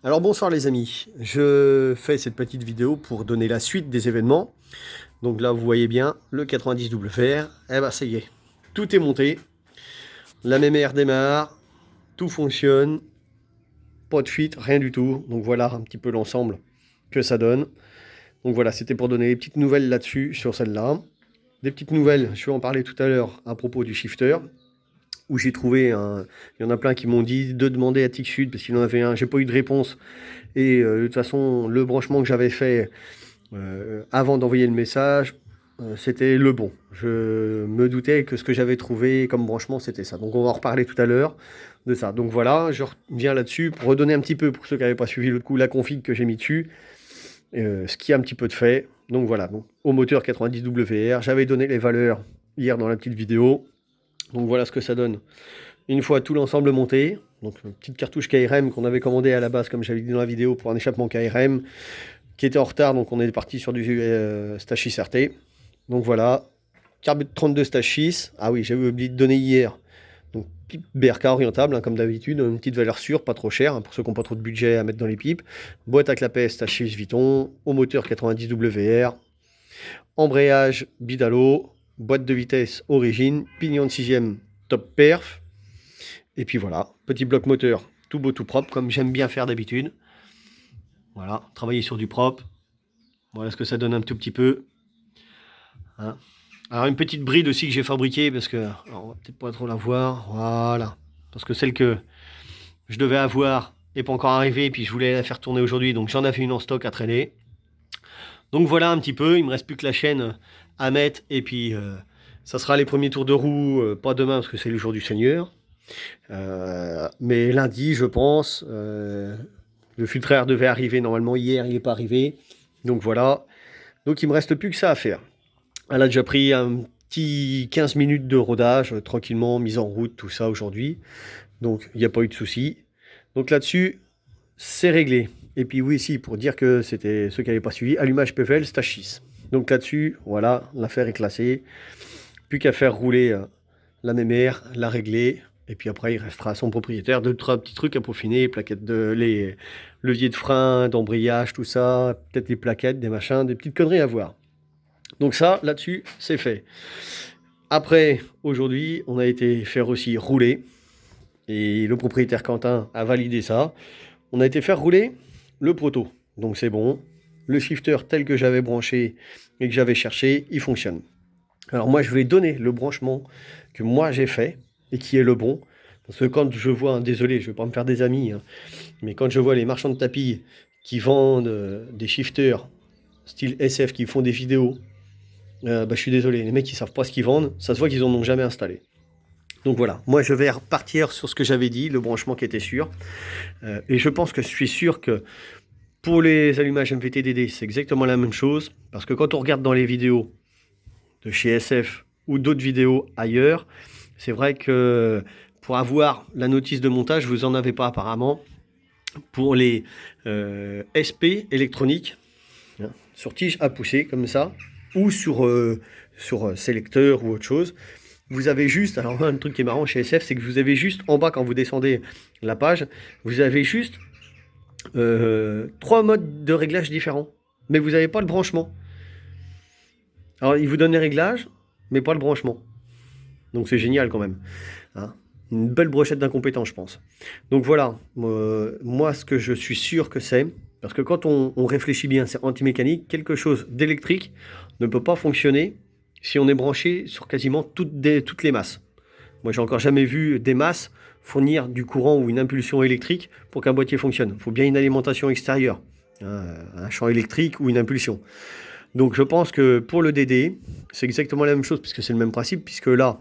Alors bonsoir les amis, je fais cette petite vidéo pour donner la suite des événements. Donc là vous voyez bien le 90 WR, eh ben ça y est, tout est monté, la MMR démarre, tout fonctionne, pas de fuite, rien du tout. Donc voilà un petit peu l'ensemble que ça donne. Donc voilà, c'était pour donner des petites nouvelles là-dessus, sur celle-là. Des petites nouvelles, je vais en parler tout à l'heure à propos du shifter, où j'ai trouvé un... Il y en a plein qui m'ont dit de demander à TicSud, parce qu'il en avait un, j'ai pas eu de réponse. Et de toute façon, le branchement que j'avais fait avant d'envoyer le message, c'était le bon. Je me doutais que ce que j'avais trouvé comme branchement, c'était ça. Donc on va en reparler tout à l'heure de ça. Donc voilà, je reviens là-dessus pour redonner un petit peu, pour ceux qui n'avaient pas suivi l'autre coup, la config que j'ai mis dessus, ce qui a un petit peu de fait. Donc voilà, donc, au moteur 90 WR, j'avais donné les valeurs hier dans la petite vidéo. Donc voilà ce que ça donne. Une fois tout l'ensemble monté, donc une petite cartouche KRM qu'on avait commandée à la base, comme j'avais dit dans la vidéo, pour un échappement KRM, qui était en retard, donc on est parti sur du Stachys RT. Donc voilà, carbe 32 Stachys. Ah oui, j'avais oublié de donner hier. Donc pipe BRK orientable, hein, comme d'habitude, une petite valeur sûre, pas trop chère, hein, pour ceux qui n'ont pas trop de budget à mettre dans les pipes. Boîte à clapet Stachys Vuitton, au moteur 90 WR, embrayage Bidalo, boîte de vitesse Origine, pignon de 6ème top perf. Et puis voilà, petit bloc moteur tout beau tout propre, comme j'aime bien faire d'habitude. Voilà, travailler sur du propre. Voilà ce que ça donne un tout petit peu. Hein. Alors une petite bride aussi que j'ai fabriquée, parce que alors, on va peut-être pas trop la voir. Voilà, parce que celle que je devais avoir n'est pas encore arrivée, et puis je voulais la faire tourner aujourd'hui, donc j'en avais une en stock à traîner. Donc voilà un petit peu, il me reste plus que la chaîne à mettre, et puis ça sera les premiers tours de roue, pas demain parce que c'est le jour du Seigneur. Mais lundi, je pense. Le filtreur devait arriver normalement hier, il n'est pas arrivé. Donc voilà. Donc il me reste plus que ça à faire. Elle a déjà pris un petit 15 minutes de rodage, tranquillement, mise en route, tout ça aujourd'hui. Donc il n'y a pas eu de souci. Donc là-dessus, c'est réglé. Et puis oui, si, pour dire que c'était ceux qui n'avaient pas suivi, allumage PVL, Stachys. Donc là-dessus, voilà, l'affaire est classée. Plus qu'à faire rouler la mémère, la régler. Et puis après, il restera à son propriétaire deux, trois petits trucs à peaufiner, plaquettes les leviers de frein, d'embrayage, tout ça, peut-être des plaquettes, des machins, des petites conneries à voir. Donc ça, là-dessus, c'est fait. Après, aujourd'hui, on a été faire aussi rouler, et le propriétaire Quentin a validé ça. On a été faire rouler le proto, donc c'est bon. Le shifter tel que j'avais branché et que j'avais cherché, il fonctionne. Alors moi, je vais donner le branchement que moi j'ai fait et qui est le bon. Parce que quand je vois, désolé, je ne vais pas me faire des amis, hein, mais quand je vois les marchands de tapis qui vendent des shifters style SF, qui font des vidéos, je suis désolé, les mecs ils savent pas ce qu'ils vendent, ça se voit qu'ils en ont jamais installé. Donc voilà, moi je vais repartir sur ce que j'avais dit, le branchement qui était sûr. Et je pense que je suis sûr que pour les allumages MVTDD, c'est exactement la même chose. Parce que quand on regarde dans les vidéos de chez SF ou d'autres vidéos ailleurs, c'est vrai que pour avoir la notice de montage, vous n'en avez pas apparemment. Pour les SP électroniques, hein, sur tige à pousser comme ça, ou sur sélecteur ou autre chose, vous avez juste, alors un truc qui est marrant chez SF, c'est que vous avez juste en bas, quand vous descendez la page, vous avez juste 3 modes de réglage différents, mais vous n'avez pas le branchement. Alors il vous donne les réglages, mais pas le branchement. Donc c'est génial quand même. Hein, une belle brochette d'incompétents, je pense. Donc voilà, moi ce que je suis sûr que c'est, parce que quand on réfléchit bien, c'est anti-mécanique, quelque chose d'électrique ne peut pas fonctionner si on est branché sur quasiment toutes les masses. Moi j'ai encore jamais vu des masses fournir du courant ou une impulsion électrique pour qu'un boîtier fonctionne. Il faut bien une alimentation extérieure, un champ électrique ou une impulsion. Donc je pense que pour le DD, c'est exactement la même chose, puisque c'est le même principe, puisque là,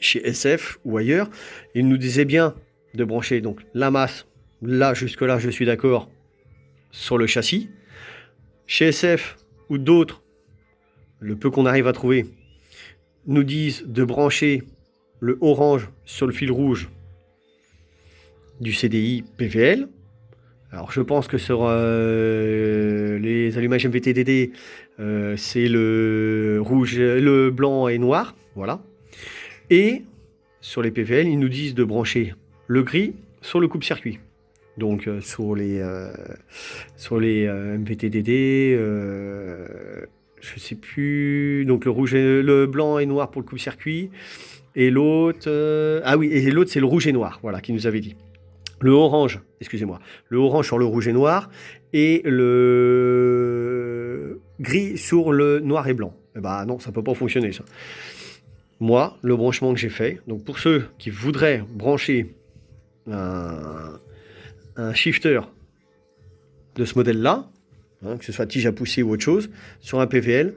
chez SF ou ailleurs, il nous disait bien de brancher donc la masse, là jusque-là je suis d'accord, sur le châssis. Chez SF ou d'autres, le peu qu'on arrive à trouver, nous disent de brancher le orange sur le fil rouge du CDI PVL. Alors je pense que sur les allumages MVTDD, c'est le rouge, le blanc et noir, voilà. Et sur les PVL, ils nous disent de brancher le gris sur le coupe-circuit. Donc sur les MPTDD, je sais plus. Donc le blanc et noir pour le coupe-circuit. Et l'autre, ah oui, et l'autre c'est le rouge et noir, voilà, qui nous avait dit. Le orange, excusez-moi, le orange sur le rouge et noir et le gris sur le noir et blanc. Eh ben non, ça peut pas fonctionner ça. Moi, le branchement que j'ai fait, donc pour ceux qui voudraient brancher un shifter de ce modèle-là, hein, que ce soit tige à pousser ou autre chose, sur un PVL.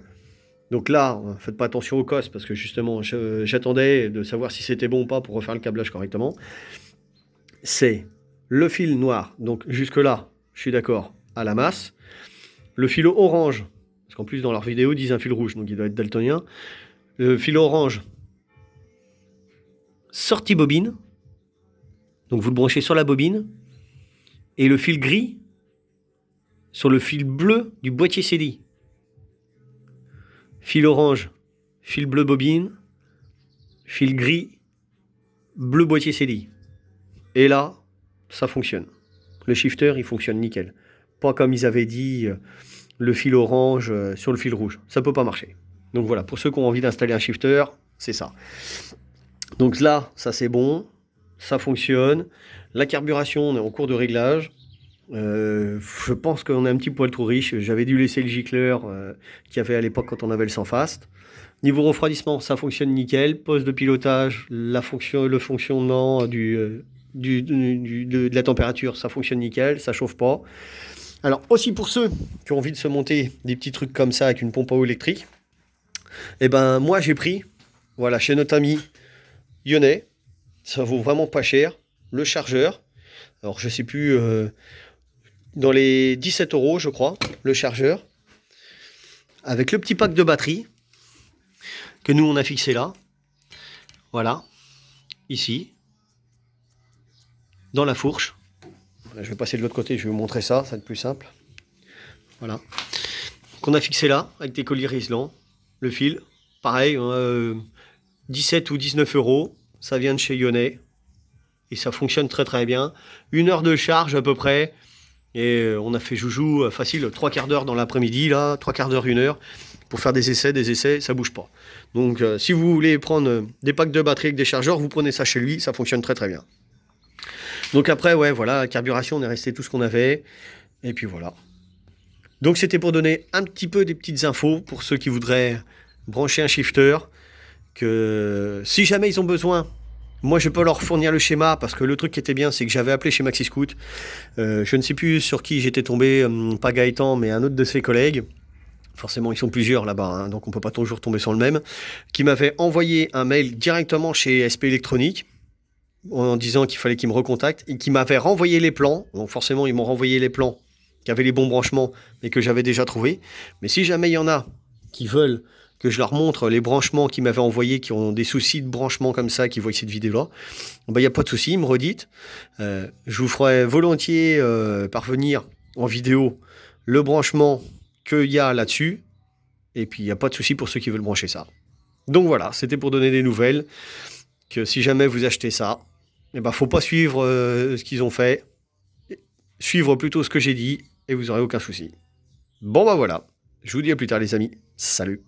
Donc là, faites pas attention au COS parce que justement, j'attendais de savoir si c'était bon ou pas pour refaire le câblage correctement. C'est le fil noir, donc jusque-là, je suis d'accord, à la masse. Le fil orange, parce qu'en plus dans leur vidéo, ils disent un fil rouge, donc il doit être daltonien. Le fil orange, sortie bobine, donc vous le branchez sur la bobine, et le fil gris sur le fil bleu du boîtier CDI. Fil orange, fil bleu bobine, fil gris, bleu boîtier CDI. Et là, ça fonctionne. Le shifter, il fonctionne nickel. Pas comme ils avaient dit, le fil orange sur le fil rouge. Ça peut pas marcher. Donc voilà, pour ceux qui ont envie d'installer un shifter, c'est ça. Donc là, ça c'est bon, ça fonctionne. La carburation, on est en cours de réglage. Je pense qu'on est un petit poil trop riche. J'avais dû laisser le gicleur qu'il y avait à l'époque quand on avait le sans fast. Niveau refroidissement, ça fonctionne nickel. Poste de pilotage, le fonctionnement de la température, ça fonctionne nickel, ça chauffe pas. Alors aussi pour ceux qui ont envie de se monter des petits trucs comme ça avec une pompe à eau électrique, et ben moi j'ai pris, voilà, chez notre ami Lyonnais, ça vaut vraiment pas cher, le chargeur. Alors je sais plus, dans les 17 € je crois, le chargeur, avec le petit pack de batterie que nous on a fixé là, voilà, ici, dans la fourche. Je vais passer de l'autre côté, je vais vous montrer ça, ça va être plus simple. Voilà. Qu'on a fixé là, avec des colliers Rislan. Le fil, pareil, 17 ou 19 €. Ça vient de chez Lyonnais. Et ça fonctionne très très bien. 1 heure de charge à peu près. Et on a fait joujou facile, 3 quarts d'heure dans l'après-midi, là, 3 quarts d'heure, 1 heure, pour faire des essais, ça bouge pas. Donc si vous voulez prendre des packs de batterie avec des chargeurs, vous prenez ça chez lui, ça fonctionne très très bien. Donc après, ouais, voilà, la carburation, on est resté tout ce qu'on avait. Et puis voilà. Donc c'était pour donner un petit peu des petites infos pour ceux qui voudraient brancher un shifter. Que si jamais ils ont besoin, moi je peux leur fournir le schéma parce que le truc qui était bien, c'est que j'avais appelé chez Maxi Scoot. Je ne sais plus sur qui j'étais tombé, pas Gaëtan, mais un autre de ses collègues. Forcément, ils sont plusieurs là-bas, hein, donc on peut pas toujours tomber sur le même. Qui m'avait envoyé un mail directement chez SP Électronique en disant qu'il fallait qu'ils me recontactent et qui m'avait renvoyé les plans. Donc forcément, ils m'ont renvoyé les plans qui avaient les bons branchements mais que j'avais déjà trouvé. Mais si jamais il y en a qui veulent que je leur montre les branchements qu'ils m'avaient envoyés, qui ont des soucis de branchement comme ça, qui voient cette vidéo-là, ben, il n'y a pas de souci, ils me redites. Je vous ferai volontiers parvenir en vidéo le branchement qu'il y a là-dessus. Et puis, il n'y a pas de souci pour ceux qui veulent brancher ça. Donc voilà, c'était pour donner des nouvelles. Que si jamais vous achetez ça, il ne faut pas suivre ce qu'ils ont fait. Suivre plutôt ce que j'ai dit et vous n'aurez aucun souci. Bon bah voilà, je vous dis à plus tard les amis. Salut.